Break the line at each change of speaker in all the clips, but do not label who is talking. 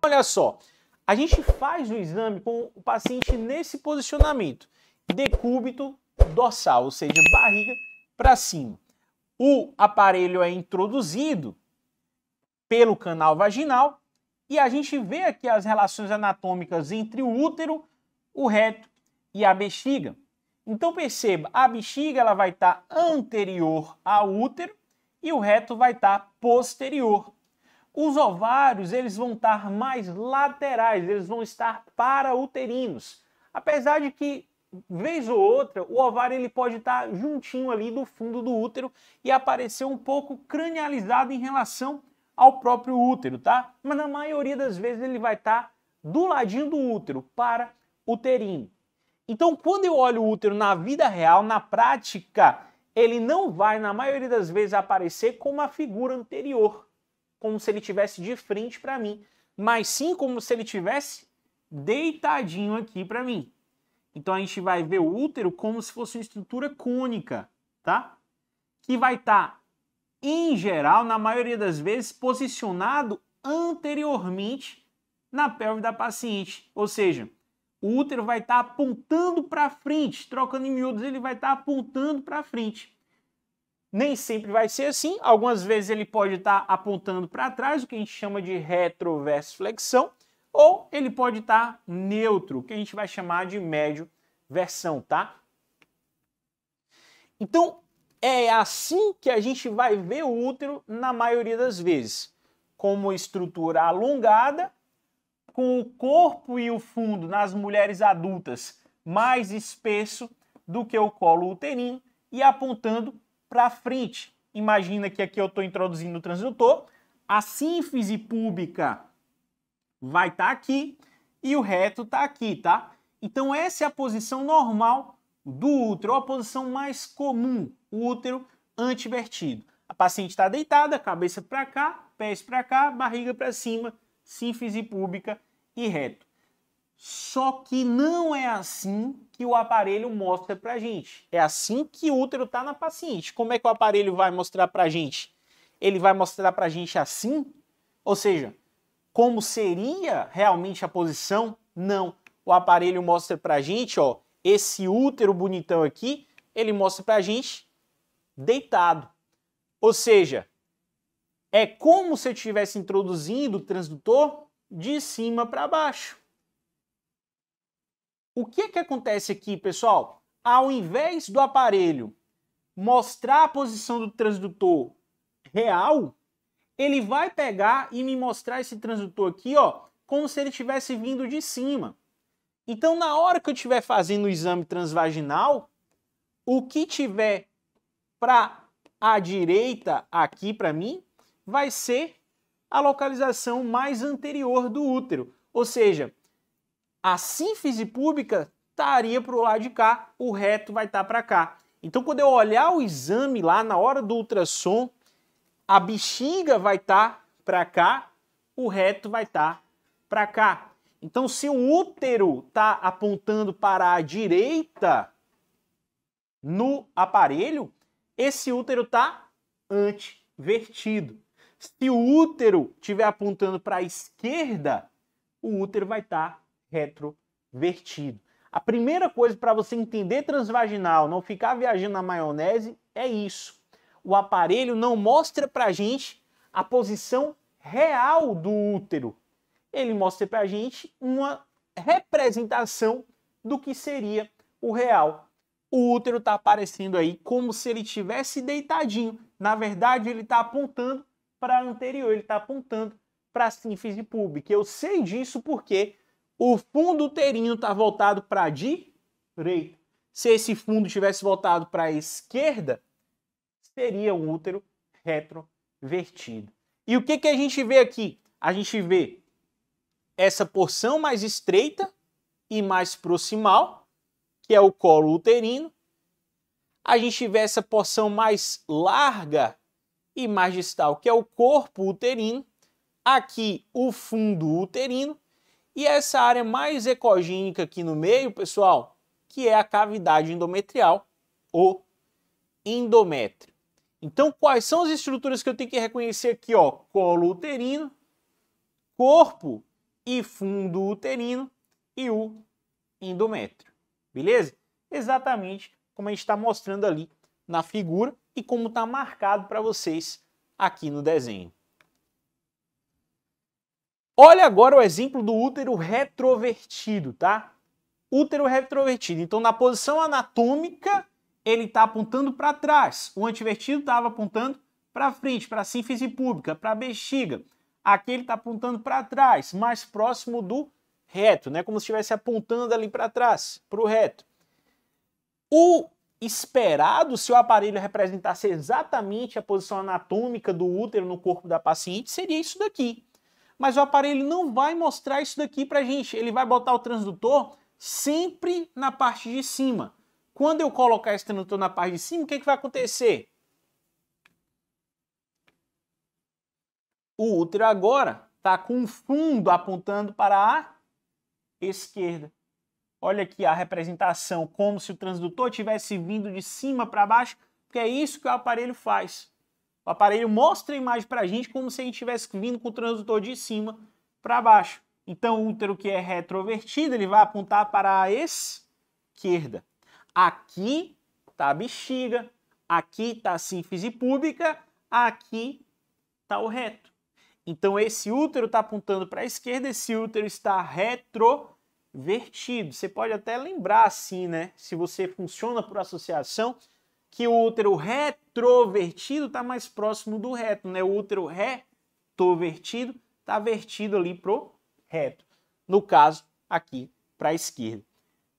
Olha só, a gente faz o exame com o paciente nesse posicionamento, decúbito dorsal, ou seja, barriga para cima. O aparelho é introduzido pelo canal vaginal e a gente vê aqui as relações anatômicas entre o útero, o reto e a bexiga. Então perceba, a bexiga ela vai estar anterior ao útero e o reto vai estar posterior. Os ovários eles vão estar mais laterais, eles vão estar parauterinos. Apesar de que, vez ou outra, o ovário ele pode estar juntinho ali do fundo do útero e aparecer um pouco cranializado em relação ao próprio útero, tá? Mas na maioria das vezes ele vai estar do ladinho do útero, parauterino. Então, quando eu olho o útero na vida real, na prática, ele não vai, na maioria das vezes, aparecer como a figura anterior, como se ele estivesse de frente para mim, mas sim como se ele estivesse deitadinho aqui para mim. Então, a gente vai ver o útero como se fosse uma estrutura cônica, tá? Que vai estar, em geral, na maioria das vezes, posicionado anteriormente na pelve da paciente, ou seja, o útero vai estar apontando para frente, trocando em miúdos, ele vai estar apontando para frente. Nem sempre vai ser assim, algumas vezes ele pode estar apontando para trás, o que a gente chama de retroversflexão, ou ele pode estar neutro, o que a gente vai chamar de médio-versão, tá? Então, é assim que a gente vai ver o útero na maioria das vezes, como estrutura alongada, com o corpo e o fundo nas mulheres adultas mais espesso do que o colo uterino e apontando para frente. Imagina que aqui eu estou introduzindo o transdutor, a sínfise púbica vai estar aqui e o reto está aqui, tá? Então essa é a posição normal do útero, a posição mais comum, o útero antivertido. A paciente está deitada, cabeça para cá, pés para cá, barriga para cima, sínfise púbica e reto. Só que não é assim que o aparelho mostra pra gente. É assim que o útero está na paciente. Como é que o aparelho vai mostrar pra gente? Ele vai mostrar pra gente assim? Ou seja, como seria realmente a posição? Não. O aparelho mostra pra gente, ó, esse útero bonitão aqui, ele mostra pra gente deitado. Ou seja, é como se eu estivesse introduzindo o transdutor de cima para baixo. O que acontece aqui, pessoal? Ao invés do aparelho mostrar a posição do transdutor real, ele vai pegar e me mostrar esse transdutor aqui, ó, como se ele estivesse vindo de cima. Então, na hora que eu estiver fazendo o exame transvaginal, o que tiver para a direita aqui para mim vai ser a localização mais anterior do útero. Ou seja, a sínfise púbica estaria para o lado de cá, o reto vai estar para cá. Então, quando eu olhar o exame lá na hora do ultrassom, a bexiga vai estar para cá, o reto vai estar para cá. Então, se o útero está apontando para a direita no aparelho, esse útero está antivertido. Se o útero estiver apontando para a esquerda, o útero vai estar retrovertido. A primeira coisa para você entender transvaginal, não ficar viajando na maionese, é isso. O aparelho não mostra para a gente a posição real do útero. Ele mostra para a gente uma representação do que seria o real. O útero está aparecendo aí como se ele estivesse deitadinho. Na verdade, ele está apontando para a anterior, ele está apontando para a sínfise púbica. Eu sei disso porque o fundo uterino está voltado para a direita. Se esse fundo tivesse voltado para a esquerda, seria um útero retrovertido. E o que a gente vê aqui? A gente vê essa porção mais estreita e mais proximal, que é o colo uterino. A gente vê essa porção mais larga e mais distal, que é o corpo uterino. Aqui o fundo uterino. E essa área mais ecogênica aqui no meio, pessoal, que é a cavidade endometrial, ou endométrio. Então, quais são as estruturas que eu tenho que reconhecer aqui, ó? Colo uterino, corpo e fundo uterino e o endométrio. Beleza? Exatamente como a gente está mostrando ali na figura e como está marcado para vocês aqui no desenho. Olha agora o exemplo do útero retrovertido, tá? Útero retrovertido. Então, na posição anatômica, ele está apontando para trás. O antivertido estava apontando para frente, para a sínfise púbica, para a bexiga. Aqui ele está apontando para trás, mais próximo do reto, né? Como se estivesse apontando ali para trás, para o reto. O esperado, se o aparelho representasse exatamente a posição anatômica do útero no corpo da paciente, seria isso daqui. Mas o aparelho não vai mostrar isso daqui para a gente. Ele vai botar o transdutor sempre na parte de cima. Quando eu colocar esse transdutor na parte de cima, o que vai acontecer? O útero agora está com o fundo apontando para a esquerda. Olha aqui a representação, como se o transdutor tivesse vindo de cima para baixo, porque é isso que o aparelho faz. O aparelho mostra a imagem para a gente como se a gente estivesse vindo com o transdutor de cima para baixo. Então, o útero que é retrovertido, ele vai apontar para a esquerda. Aqui está a bexiga, aqui está a sínfise púbica, aqui está o reto. Então, esse útero está apontando para a esquerda, esse útero está retrovertido. Você pode até lembrar assim, né? Se você funciona por associação, que o útero retrovertido está mais próximo do reto, né? O útero retovertido está vertido ali pro reto. No caso, aqui para a esquerda.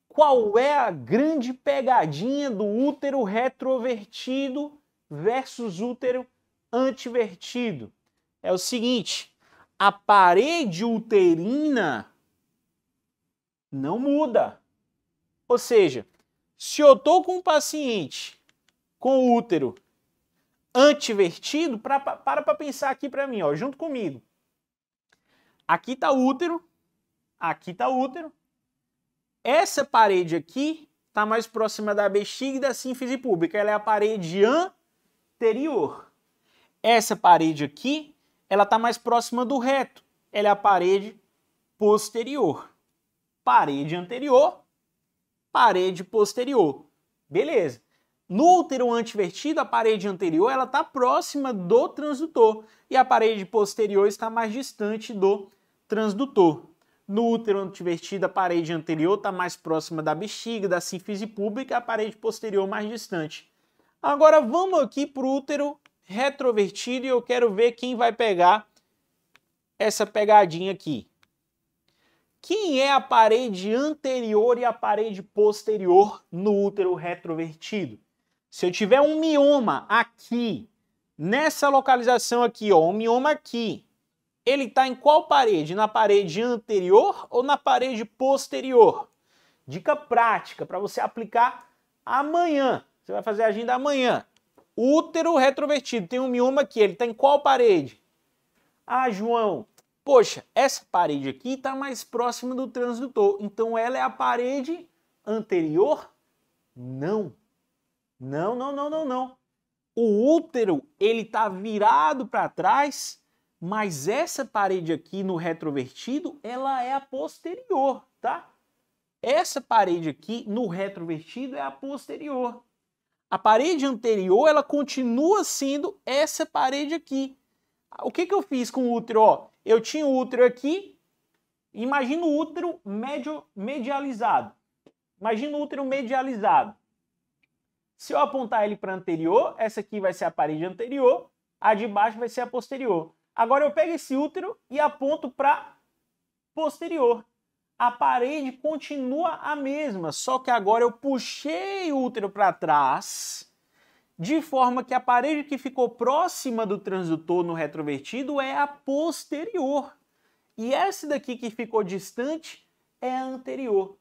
Qual é a grande pegadinha do útero retrovertido versus útero antivertido? É o seguinte, a parede uterina não muda. Ou seja, se eu estou com um paciente com o útero antivertido, para pensar aqui para mim, ó, junto comigo. Aqui está o útero, aqui está o útero. Essa parede aqui está mais próxima da bexiga e da sínfise púbica. Ela é a parede anterior. Essa parede aqui, ela está mais próxima do reto. Ela é a parede posterior. Parede anterior, parede posterior. Beleza. No útero antivertido, a parede anterior ela está próxima do transdutor e a parede posterior está mais distante do transdutor. No útero antivertido, a parede anterior está mais próxima da bexiga, da sínfise púbica, a parede posterior mais distante. Agora vamos aqui para o útero retrovertido e eu quero ver quem vai pegar essa pegadinha aqui. Quem é a parede anterior e a parede posterior no útero retrovertido? Se eu tiver um mioma aqui, nessa localização aqui, ó, um mioma aqui, ele está em qual parede? Na parede anterior ou na parede posterior? Dica prática para você aplicar amanhã. Você vai fazer a agenda amanhã. Útero retrovertido, tem um mioma aqui, ele está em qual parede? Ah, João, poxa, essa parede aqui está mais próxima do transdutor, então ela é a parede anterior? Não. Não. O útero, ele está virado para trás, mas essa parede aqui no retrovertido, ela é a posterior, tá? Essa parede aqui no retrovertido é a posterior. A parede anterior, ela continua sendo essa parede aqui. O que eu fiz com o útero? Ó, eu tinha o útero aqui, imagina o útero medializado. Imagina o útero medializado. Se eu apontar ele para anterior, essa aqui vai ser a parede anterior, a de baixo vai ser a posterior. Agora eu pego esse útero e aponto para posterior. A parede continua a mesma, só que agora eu puxei o útero para trás, de forma que a parede que ficou próxima do transdutor no retrovertido é a posterior. E essa daqui que ficou distante é a anterior.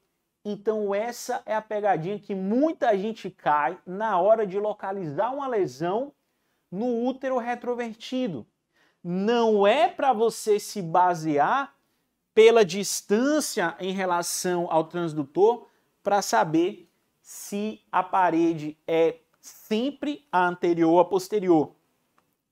Então essa é a pegadinha que muita gente cai na hora de localizar uma lesão no útero retrovertido. Não é para você se basear pela distância em relação ao transdutor para saber se a parede é sempre a anterior ou a posterior.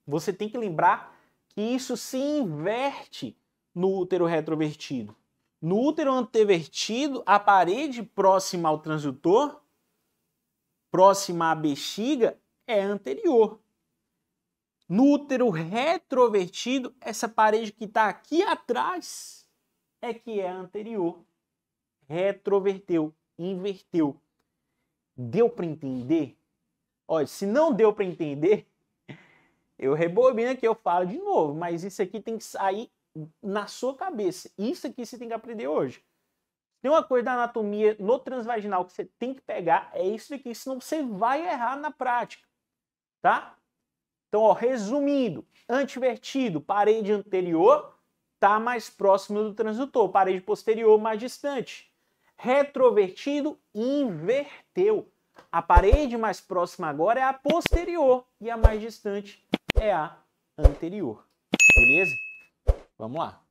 Você tem que lembrar que isso se inverte no útero retrovertido? No útero antevertido, a parede próxima ao transdutor, próxima à bexiga, é anterior. No útero retrovertido, essa parede que está aqui atrás é que é anterior. Retroverteu, inverteu. Deu para entender? Olha, se não deu para entender, eu rebobino aqui, eu falo de novo, mas isso aqui tem que sair na sua cabeça. Isso aqui você tem que aprender hoje. Tem uma coisa da anatomia no transvaginal que você tem que pegar, é isso aqui, senão você vai errar na prática, tá? Então, ó, resumindo, antivertido, parede anterior, tá mais próximo do transdutor, parede posterior mais distante. Retrovertido, inverteu. A parede mais próxima agora é a posterior e a mais distante é a anterior. Beleza? Vamos lá.